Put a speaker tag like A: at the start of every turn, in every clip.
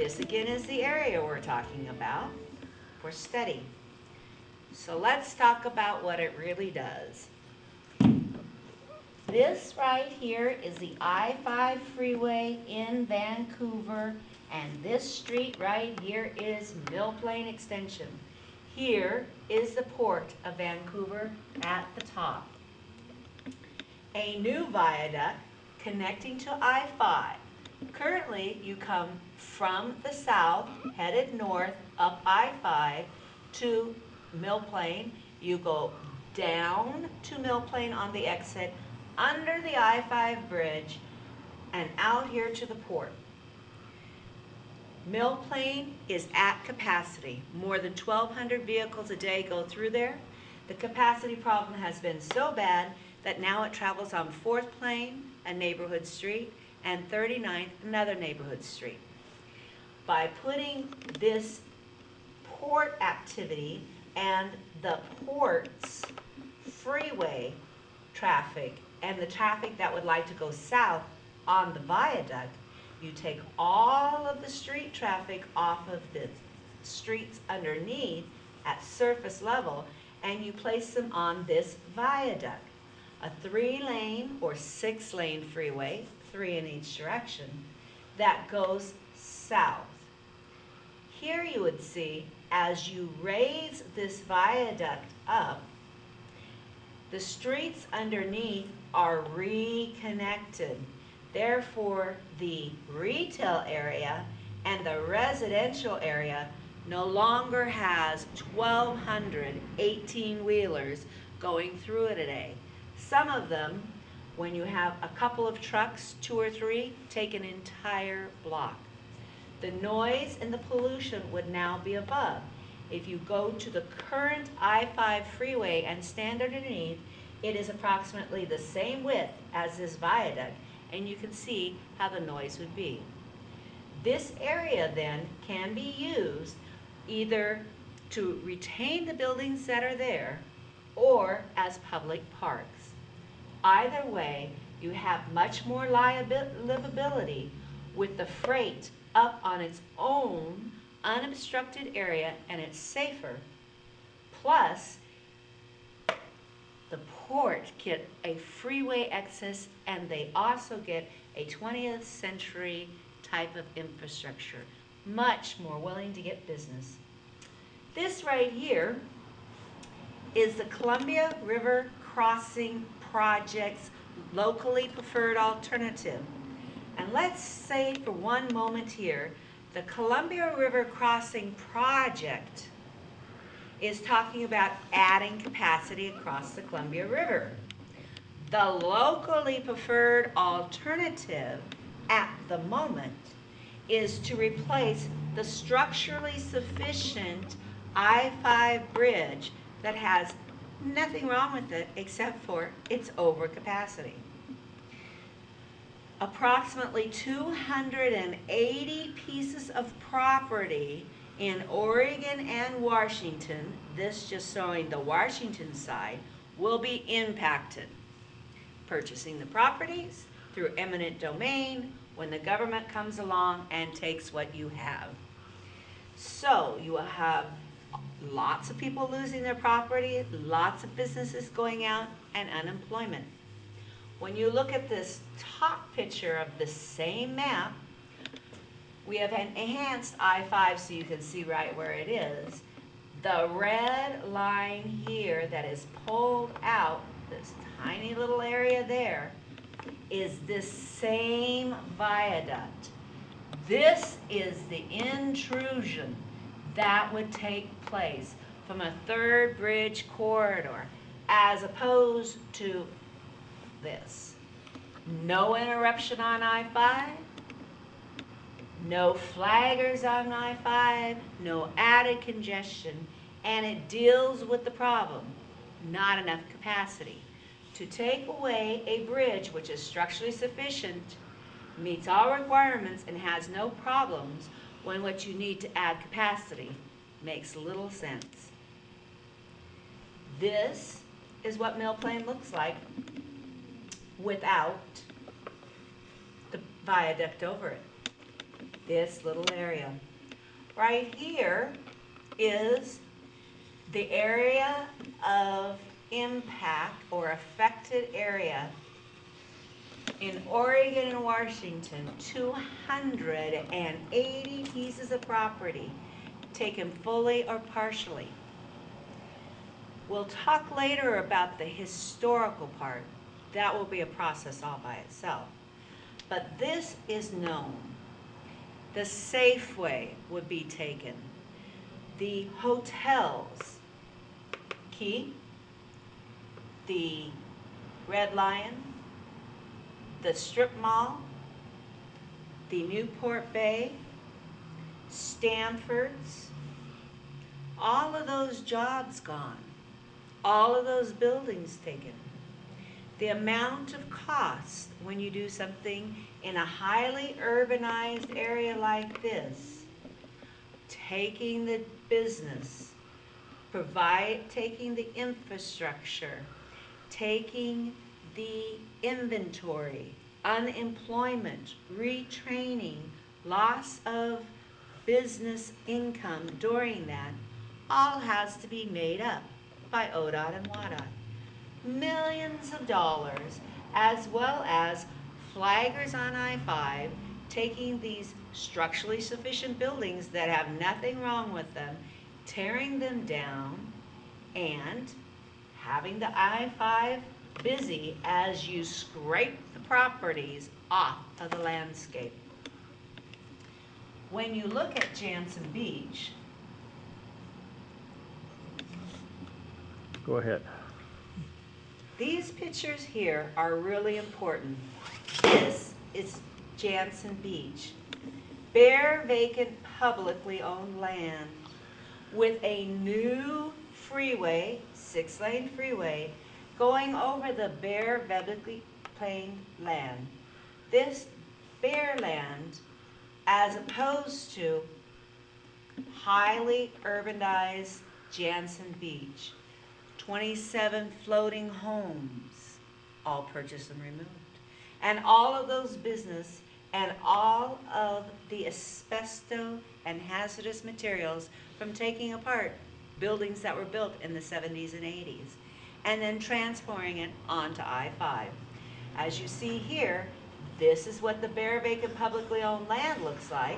A: This again is the area we're talking about for study. So let's talk about what it really does. This right here is the I-5 freeway in Vancouver, and this street right here is Mill Plain Extension. Here is the port of Vancouver at the top. A new viaduct connecting to I-5. Currently, you come from the south, headed north, up I-5 to Mill Plain. You go down to Mill Plain on the exit, under the I-5 bridge, and out here to the port. Mill Plain is at capacity. More than 1,200 vehicles a day go through there. The capacity problem has been so bad that now it travels on 4th Plain, a neighborhood street, and 39th, another neighborhood street. By putting this port activity and the port's freeway traffic and the traffic that would like to go south on the viaduct, you take all of the street traffic off of the streets underneath at surface level, and you place them on this viaduct. A 3-lane or 6-lane freeway, 3 in each direction, that goes south. Here you would see, as you raise this viaduct up, the streets underneath are reconnected. Therefore, the retail area and the residential area no longer has 1,200 18-wheelers going through it a day. Some of them, when you have a couple of trucks, 2 or 3, take an entire block. The noise and the pollution would now be above. If you go to the current I-5 freeway and stand underneath, it is approximately the same width as this viaduct, and you can see how the noise would be. This area then can be used either to retain the buildings that are there or as public parks. Either way, you have much more livability with the freight up on its own unobstructed area, and it's safer. Plus, the port get a freeway access, and they also get a 20th century type of infrastructure. Much more willing to get business. This right here is the Columbia River Crossing Project's locally preferred alternative. And let's say for one moment here, the Columbia River Crossing Project is talking about adding capacity across the Columbia River. The locally preferred alternative at the moment is to replace the structurally sufficient I-5 bridge that has nothing wrong with it except for its overcapacity. Approximately 280 pieces of property in Oregon and Washington, this just showing the Washington side, will be impacted. Purchasing the properties through eminent domain when the government comes along and takes what you have. So you will have lots of people losing their property, lots of businesses going out, and unemployment. When you look at this top picture of the same map, we have enhanced I-5 so you can see right where it is. The red line here that is pulled out, this tiny little area there, is this same viaduct. This is the intrusion that would take place from a 3rd bridge corridor, as opposed to this. No interruption on I-5, no flaggers on I-5, no added congestion, and it deals with the problem, not enough capacity. To take away a bridge which is structurally sufficient, meets all requirements, and has no problems, when what you need to add capacity makes little sense. This is what Mill Plain looks like without the viaduct over it. this little area. Right here is the area of impact or affected area. In Oregon and Washington, 280 pieces of property taken fully or partially. We'll talk later about the historical part. That will be a process all by itself. But this is known. The Safeway would be taken. The hotels, Key, the Red Lion, the Strip Mall, the Newport Bay, Stanford's, all of those jobs gone, all of those buildings taken. The amount of cost when you do something in a highly urbanized area like this, taking the business, taking the infrastructure, taking the inventory, unemployment, retraining, loss of business income during that, all has to be made up by ODOT and WADOT. Millions of dollars, as well as flaggers on I-5 taking these structurally sufficient buildings that have nothing wrong with them, tearing them down, and having the I-5 busy as you scrape the properties off of the landscape. When you look at Jansen Beach,
B: go ahead.
A: These pictures here are really important. This is Jansen Beach, bare, vacant, publicly owned land with a new freeway, 6-lane freeway, going over the bare, vertically plain land. This bare land, as opposed to highly urbanized Jansen Beach, 27 floating homes, all purchased and removed. And all of those business and all of the asbestos and hazardous materials from taking apart buildings that were built in the 70s and 80s, and then transporting it onto I-5. As you see here, this is what the bare, vacant, publicly owned land looks like.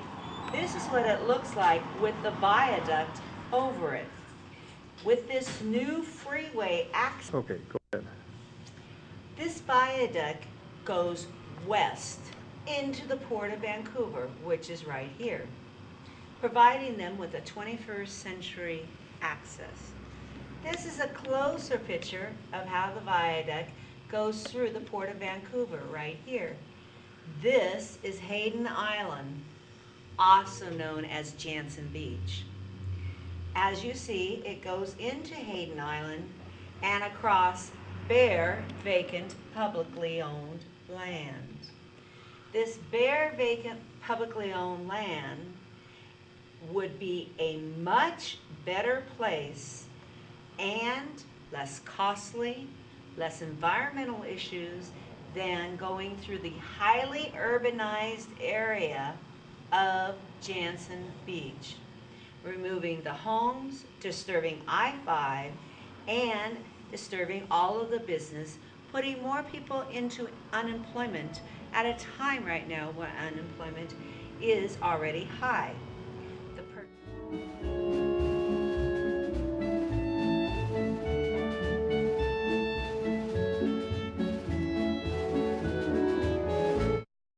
A: This is what it looks like with the viaduct over it. With this new freeway access,
B: Okay, go ahead.
A: this viaduct goes west into the Port of Vancouver, which is right here, providing them with a 21st century access. This is a closer picture of how the viaduct goes through the Port of Vancouver right here. This is Hayden Island, also known as Jansen Beach. As you see, it goes into Hayden Island and across bare, vacant, publicly owned land. This bare, vacant, publicly owned land would be a much better place and less costly, less environmental issues than going through the highly urbanized area of Jansen Beach, removing the homes, disturbing I-5, and disturbing all of the business, putting more people into unemployment at a time right now when unemployment is already high.